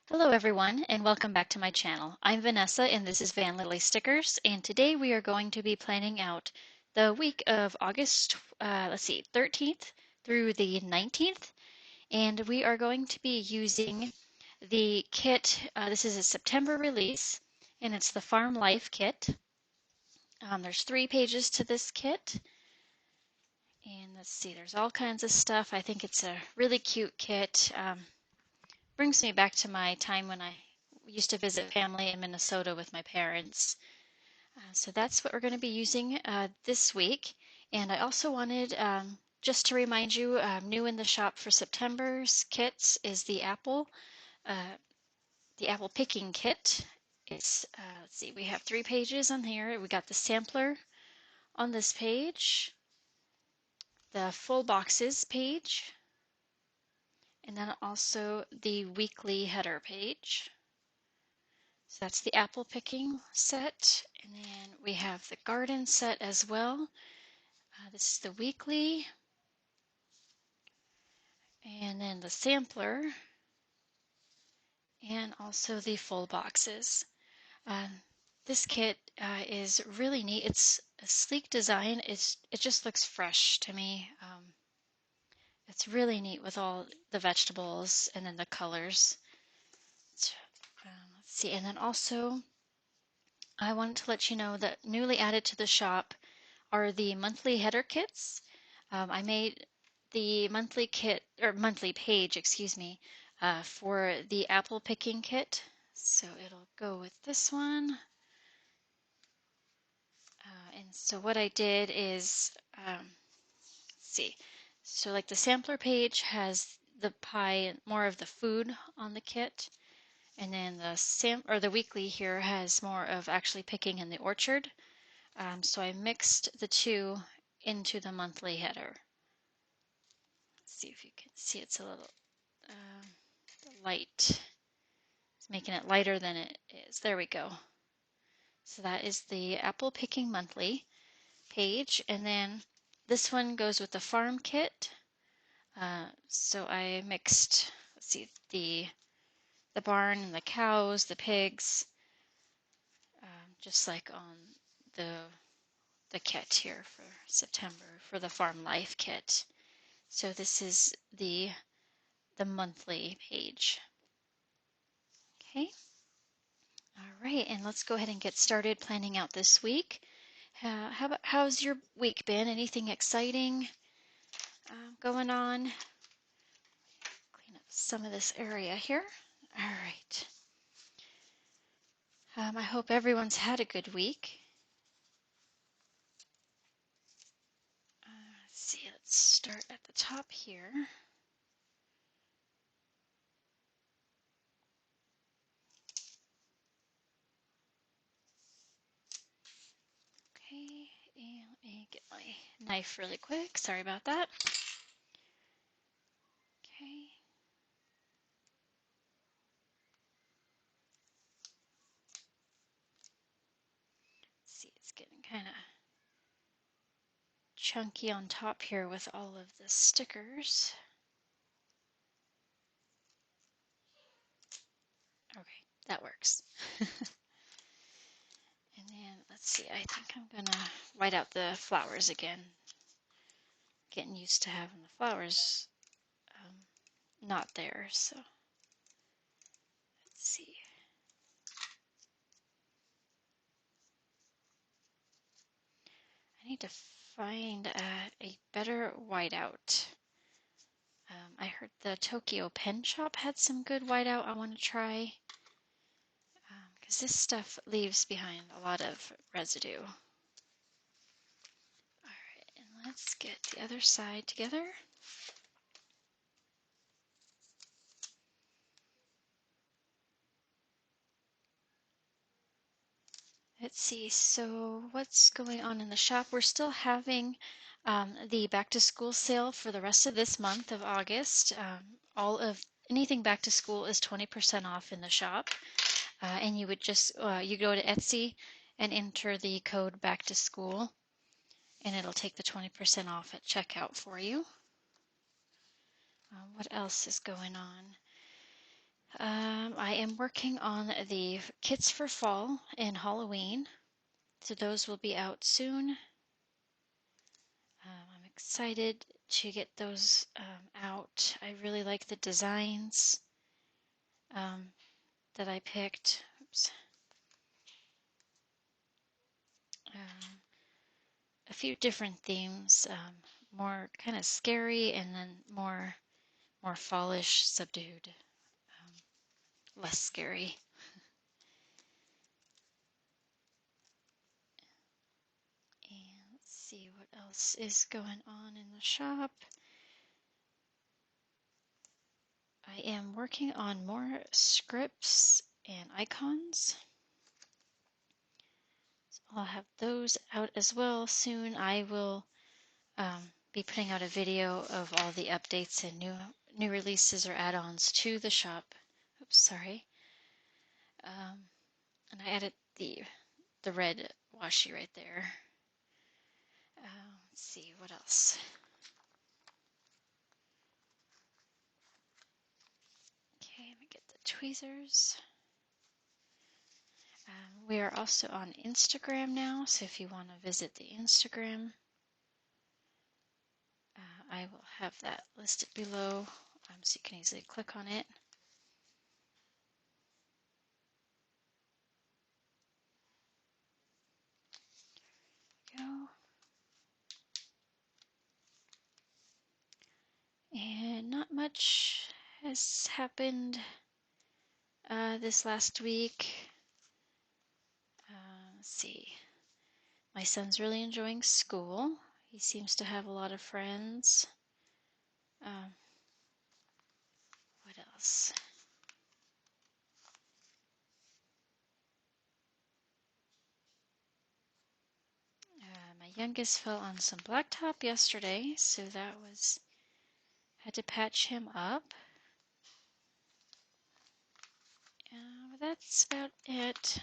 Hello everyone and welcome back to my channel. I'm Vanessa and this is VanLilys Stickers, and today we are going to be planning out the week of August 13th through the 19th, and we are going to be using the kit. This is a September release and it's the Farm Life kit. There's 3 pages to this kit, and let's see, there's all kinds of stuff. I think it's a really cute kit. Brings me back to my time when I used to visit family in Minnesota with my parents. So that's what we're going to be using this week. And I also wanted, just to remind you, new in the shop for September's kits is the apple picking kit. It's, let's see, we have 3 pages on here. We got the sampler on this page, the full boxes page, and then also the weekly header page. So that's the apple picking set, and then we have the garden set as well. This is the weekly, and then the sampler, and also the full boxes. This kit is really neat. It's a sleek design. It just looks fresh to me. It's really neat with all the vegetables and then the colors. Let's see, and then also I wanted to let you know that newly added to the shop are the monthly header kits. I made the monthly kit, or monthly page, excuse me, for the apple picking kit. So it'll go with this one. And so what I did is, let's see, so like the sampler page has the pie, more of the food on the kit. And then the weekly here has more of actually picking in the orchard. So I mixed the two into the monthly header. Let's see if you can see, it's a little light. It's making it lighter than it is. There we go. So that is the apple picking monthly page, and then this one goes with the farm kit. So I mixed, let's see, the barn and the cows, the pigs, just like on the kit here for September for the Farm Life kit. So this is the monthly page. Okay. All right, and let's go ahead and get started planning out this week. How's your week been? Anything exciting going on? Clean up some of this area here. All right. I hope everyone's had a good week. Let's see, let's start at the top here. Okay, and let me get my knife really quick. Sorry about that. Okay. Let's see, it's getting kind of chunky on top here with all of the stickers. Okay, that works. And then, let's see, I think I'm gonna white out the flowers again. Getting used to having the flowers not there, so let's see. I need to find a better whiteout. I heard the Tokyo Pen Shop had some good whiteout I want to try, because this stuff leaves behind a lot of residue. Alright, and let's get the other side together. Let's see, so what's going on in the shop? We're still having the back to school sale for the rest of this month of August. All of anything back to school is 20% off in the shop. And you would just, you go to Etsy and enter the code back to school, and it'll take the 20% off at checkout for you. What else is going on? I am working on the kits for fall and Halloween, so those will be out soon. I'm excited to get those out. I really like the designs that I picked. Oops. A few different themes, more kind of scary and then more fallish, subdued, less scary. And let's see what else is going on in the shop. I am working on more scripts and icons. So I'll have those out as well soon. I will be putting out a video of all the updates and new releases or add-ons to the shop. Oops, sorry. And I added the red washi right there. Let's see what else. Okay, let me get the tweezers. We are also on Instagram now, so if you want to visit the Instagram, I will have that listed below, so you can easily click on it. Go. And not much has happened this last week. Let's see. My son's really enjoying school. He seems to have a lot of friends. What else? My youngest fell on some blacktop yesterday, so had to patch him up. But that's about it.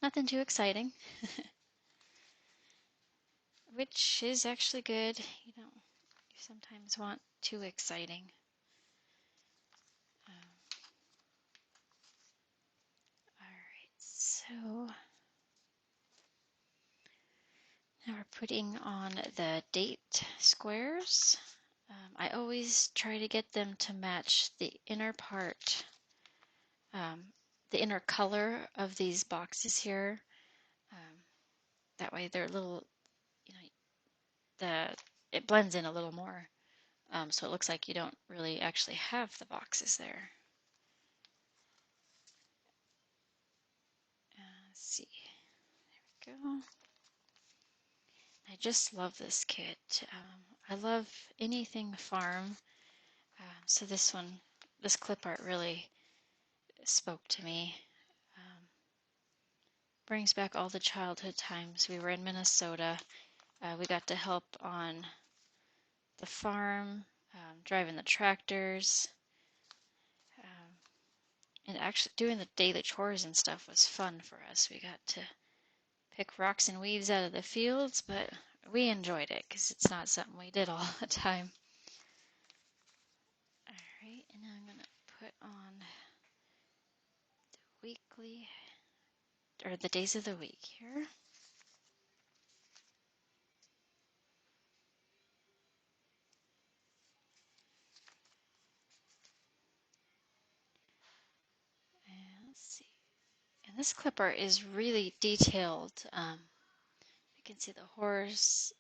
Nothing too exciting, which is actually good. You sometimes want too exciting. Alright, so now we're putting on the date squares. I always try to get them to match the inner part, the inner color of these boxes here. That way they're a little, it blends in a little more. So it looks like you don't really actually have the boxes there. Let's see. There we go. I just love this kit. I love anything farm. So this clip art really spoke to me. Brings back all the childhood times. We were in Minnesota. We got to help on the farm, driving the tractors, and actually doing the daily chores and stuff was fun for us. We got to pick rocks and weeds out of the fields, but we enjoyed it because it's not something we did all the time. Alright, and now I'm going to put on the weekly, or the days of the week here. And let's see. And this clip art is really detailed. You can see the horse,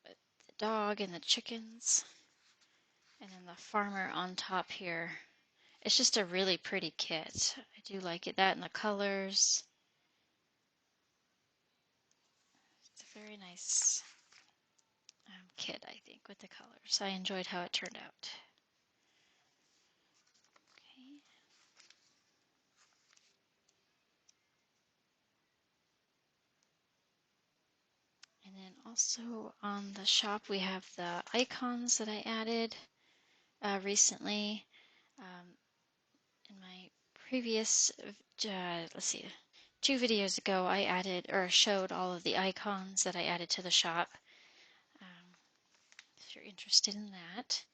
the dog, and the chickens, and then the farmer on top here. It's just a really pretty kit. I do like it. That and the colors. It's a very nice kit, I think, with the colors. I enjoyed how it turned out. Okay. And then also on the shop we have the icons that I added recently. In my previous, let's see, 2 videos ago I added or showed all of the icons that I added to the shop. If you're interested in that.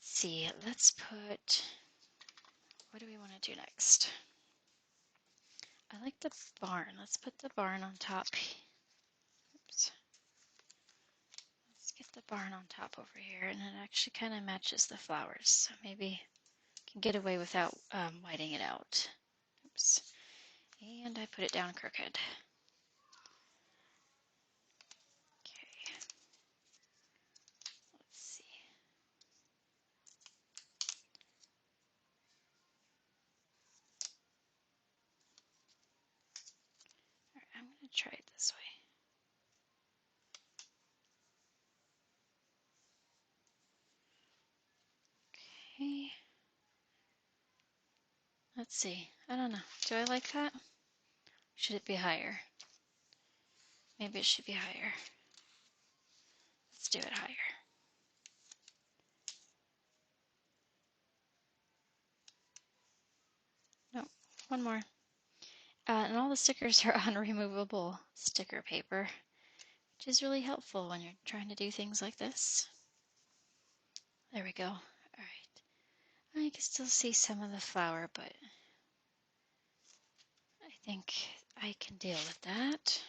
see, let's put, what do we want to do next? I like the barn. Let's put the barn on top. Oops. Let's get the barn on top over here, and it actually kind of matches the flowers, so maybe I can get away without whiting it out. Oops. And I put it down crooked. Okay. Let's see. All right, I'm going to try it this way. Okay. Let's see. I don't know. Do I like that? Should it be higher? Maybe it should be higher. Let's do it higher. No, one more. And all the stickers are on removable sticker paper, which is really helpful when you're trying to do things like this. There we go. All right. I can still see some of the flower, but I think I can deal with that.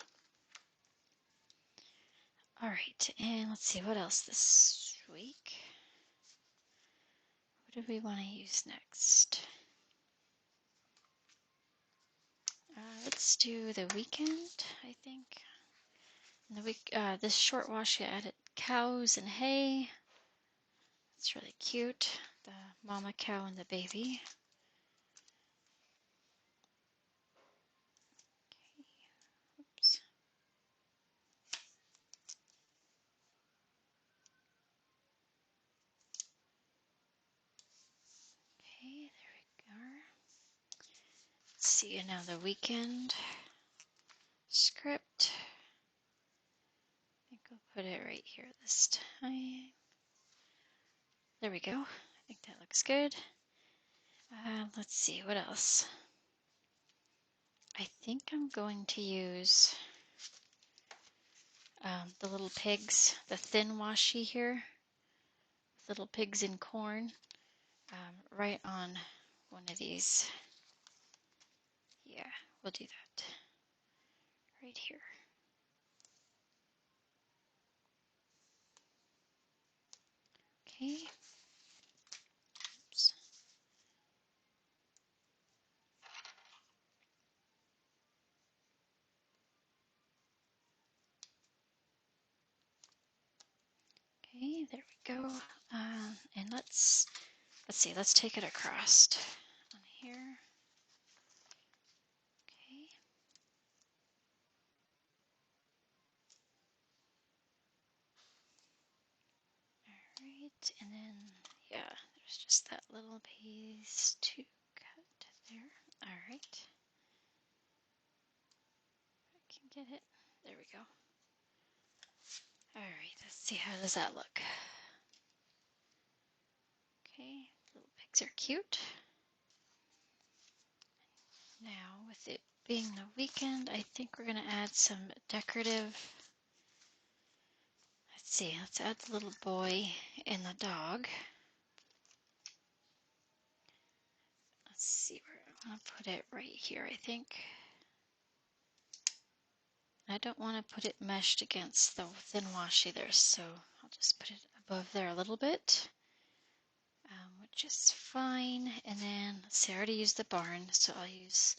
All right, and let's see what else this week. What do we want to use next? Let's do the weekend, I think. In the week, this short wash, I added cows and hay. It's really cute. The mama cow and the baby. Okay, oops. Okay, there we go. Let's see, and now the weekend script. I think I'll put it right here this time. There we go. I think that looks good. Let's see, what else? I think I'm going to use the little pigs, the thin washi here, little pigs in corn, right on one of these. Yeah, we'll do that right here. Okay. Oops. Okay, there we go. And let's see, let's take it across on here. Okay. All right, and then, yeah, there's just that little piece to cut there. All right. I can get it. There we go. All right, let's see, how does that look? Okay, little pigs are cute. Now, with it being the weekend, I think we're going to add some decorative. Let's see, let's add the little boy and the dog. Let's see, we're going to put it right here, I think. I don't want to put it meshed against the thin washi there, so I'll just put it above there a little bit, which is fine. And then, let's see, I already used the barn, so I'll use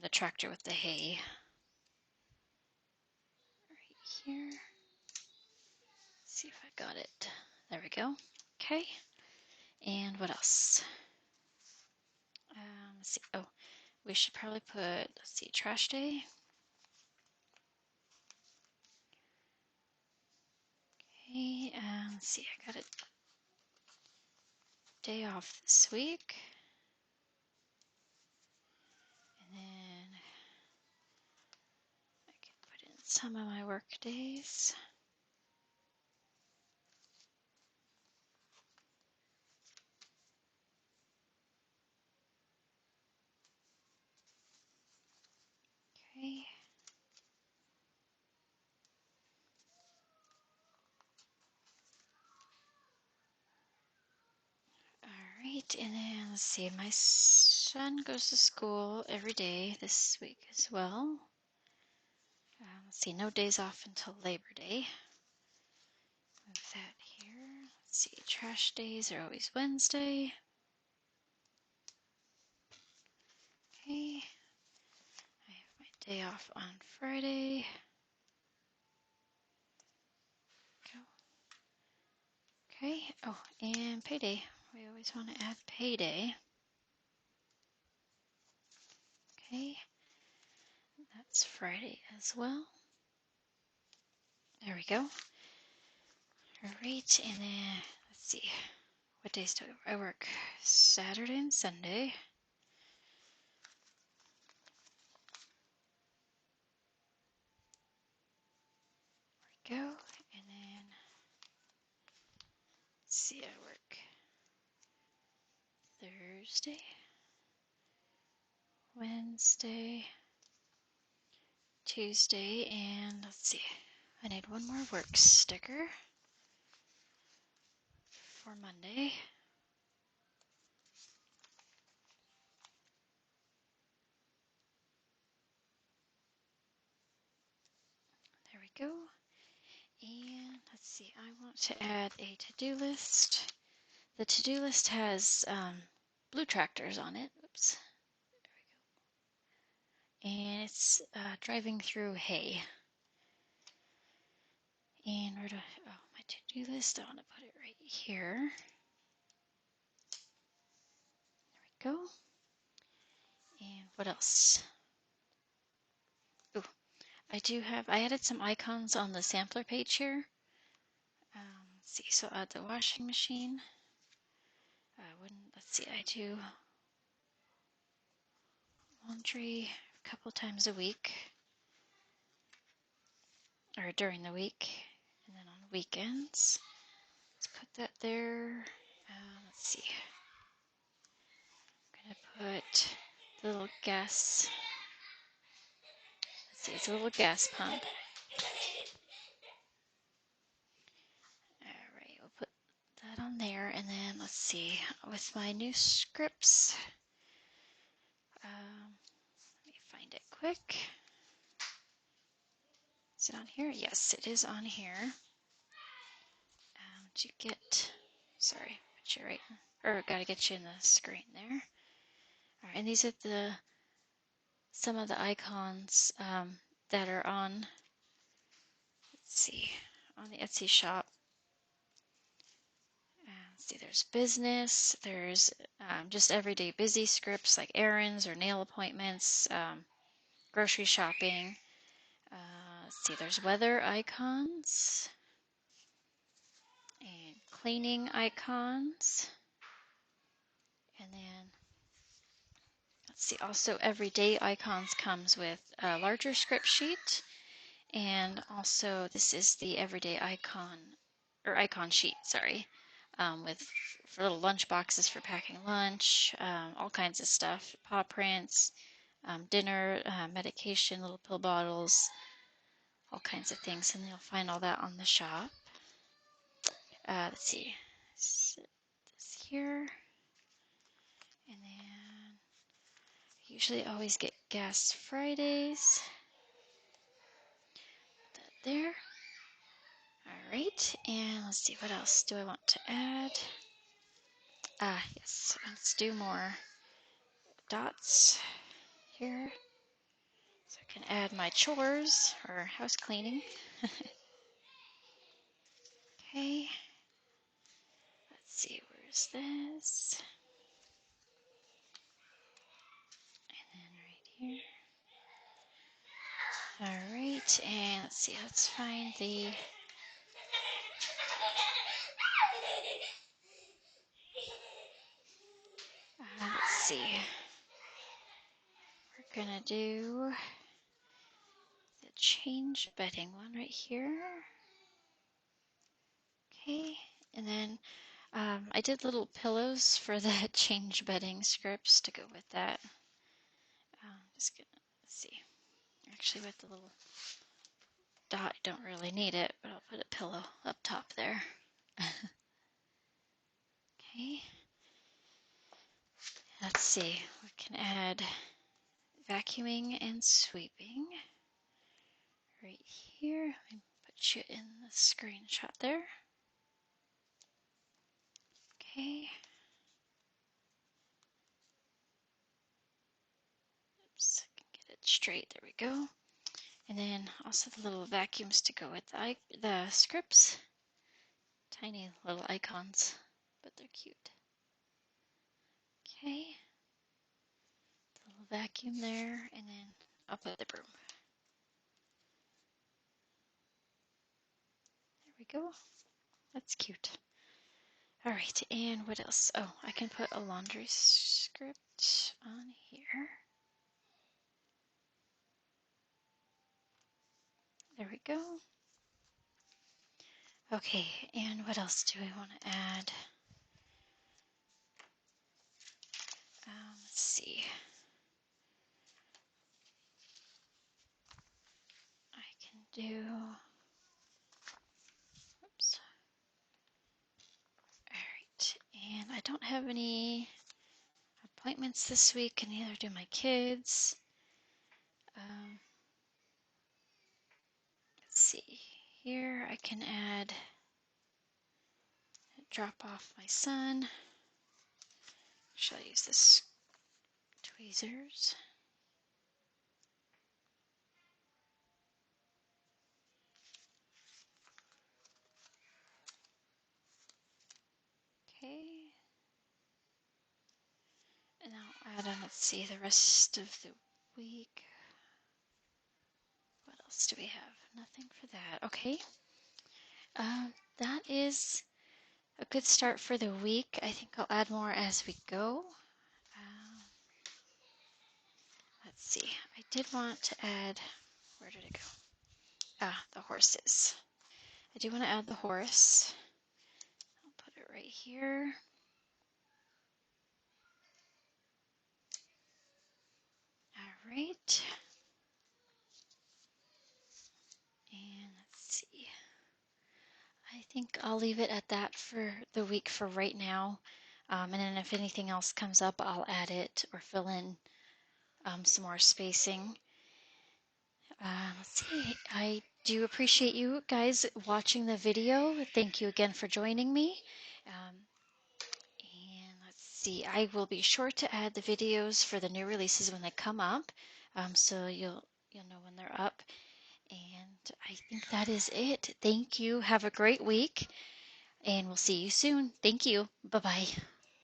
the tractor with the hay right here. See if I got it. There we go. Okay. And what else? Let's see. Oh, we should probably put, let's see, trash day. Okay. Let's see. I got a day off this week. And then I can put in some of my work days. Okay. Right, and then let's see, my son goes to school every day this week as well. Let's see, no days off until Labor Day. Move that here. Let's see, trash days are always Wednesday. Okay, I have my day off on Friday. Go. Okay, oh, and payday. We always want to add payday. Okay, that's Friday as well. There we go. All right, and then let's see, what days do I work? Saturday and Sunday. There we go, and then let's see, I work Thursday, Wednesday, Tuesday, and let's see, I need one more work sticker for Monday. There we go. And let's see, I want to add a to-do list. The to-do list has blue tractors on it. Oops. There we go. And it's driving through hay. And where do I, oh, my to-do list, I want to put it right here. There we go. And what else? Ooh, I added some icons on the sampler page here. Let's see, so I'll add the washing machine. Let's see, I do laundry a couple times a week, or during the week, and then on weekends. Let's put that there. Let's see, I'm gonna put the little gas, let's see, it's a little gas pump. Alright, we'll put that on there, and then let's see, with my new scripts, let me find it quick. Is it on here? Yes, it is on here. To get, sorry, put you right, or gotta get you in the screen there. All right, and these are some of the icons that are on, let's see, on the Etsy shop. Let's see, there's business, there's just everyday busy scripts like errands or nail appointments, grocery shopping. Let's see, there's weather icons and cleaning icons. And then, let's see, also everyday icons comes with a larger script sheet. And also this is the everyday icon, or icon sheet, sorry, with for little lunch boxes for packing lunch, all kinds of stuff, paw prints, dinner, medication, little pill bottles, all kinds of things, and you'll find all that on the shop. Let's see, this here, and then I usually always get gas Fridays. Put that there. All right, and let's see, what else do I want to add? Yes, let's do more dots here. So I can add my chores or house cleaning. Okay, let's see, where's this? And then right here. All right, and let's see, let's find the let's see. We're gonna do the change bedding one right here. Okay, and then I did little pillows for the change bedding scripts to go with that. Just gonna see. Actually, with the little dot, I don't really need it, but I'll put a pillow up top there. Okay. let's see, we can add vacuuming and sweeping right here. Let me put you in the screenshot there. Okay. Oops, I can get it straight. There we go. And then also the little vacuums to go with the scripts. Tiny little icons, but they're cute. Okay. The little vacuum there, and then I'll put the broom. There we go. That's cute. All right, and what else? Oh, I can put a laundry script on here. There we go. Okay, and what else do I want to add? Let's see. I can do, oops. All right, and I don't have any appointments this week, and neither do my kids. Let's see. Here I can add, drop off my son. Shall I use this tweezers? Okay. And I'll add on, let's see, the rest of the week. What else do we have? Nothing for that. Okay. That is a good start for the week. I think I'll add more as we go. Let's see. I did want to add, where did it go? Ah, the horses. I do want to add the horse. I'll put it right here. All right. And let's see. I think I'll leave it at that for the week for right now. And then if anything else comes up, I'll add it or fill in some more spacing. Let's see. I do appreciate you guys watching the video. Thank you again for joining me. And let's see. I will be sure to add the videos for the new releases when they come up, so you'll know when they're up. And I think that is it. Thank you. Have a great week, and we'll see you soon. Thank you. Bye-bye.